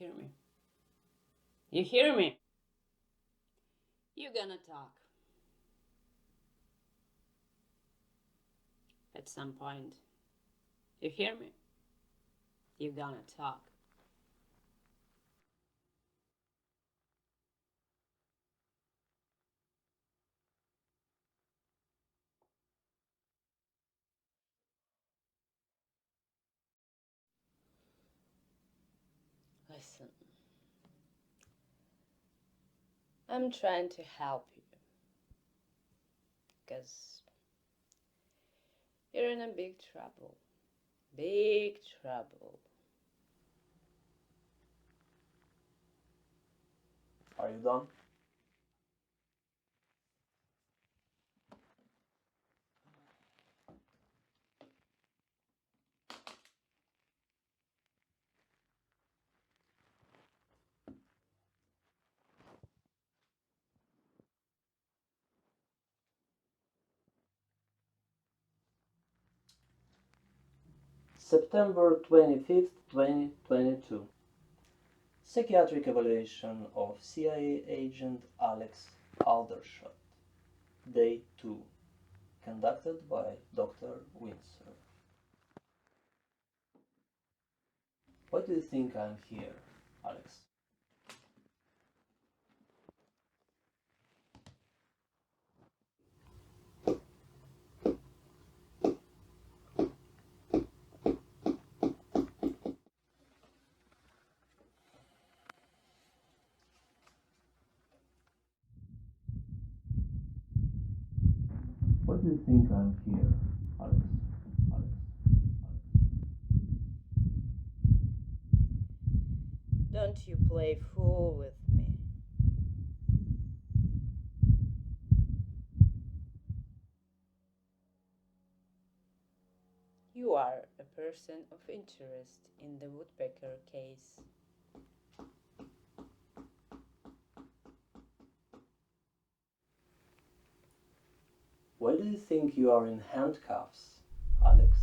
hear me? You hear me? You're gonna talk. At some point. You hear me? You're gonna talk. Listen. I'm trying to help you. Because you're in a big trouble. Big trouble. Are you done? September 25th, 2022. Psychiatric evaluation of CIA agent Alex Aldershot. Day 2. Conducted by Dr. Windsor. Why do you think I'm here, Alex? Why do you think I'm here, Alex? Alex? Don't you play fool with me. You are a person of interest in the Woodpecker case. Why do you think you are in handcuffs, Alex?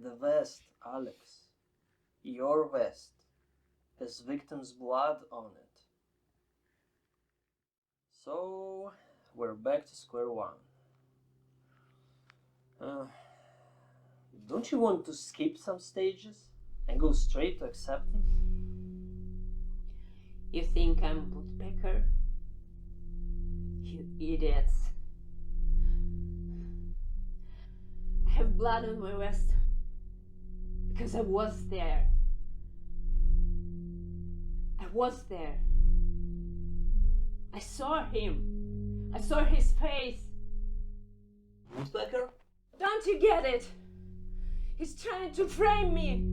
The vest, Alex. Your vest has victim's blood on it. So, we're back to square one. Don't you want to skip some stages and go straight to acceptance? You think I'm Woodpecker? You idiots. I have blood on my vest because I was there. I was there. I saw him. I saw his face. Woodpecker? Don't you get it? He's trying to frame me.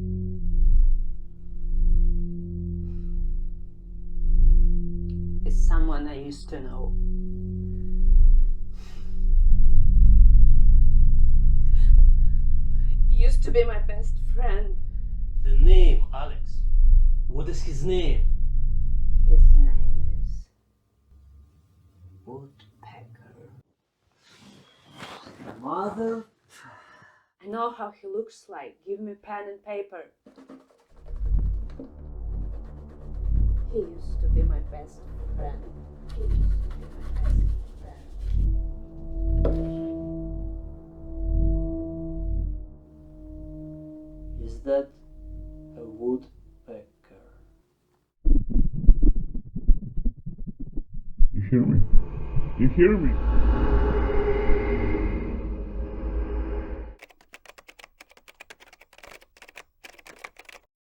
It's someone I used to know. He used to be my best friend. The name, Alex. What is his name? His name is Woodpecker. Mother? I know how he looks like. Give me pen and paper. He used to be my best friend. He used to be my best friend. Is that a woodpecker? You hear me? You hear me?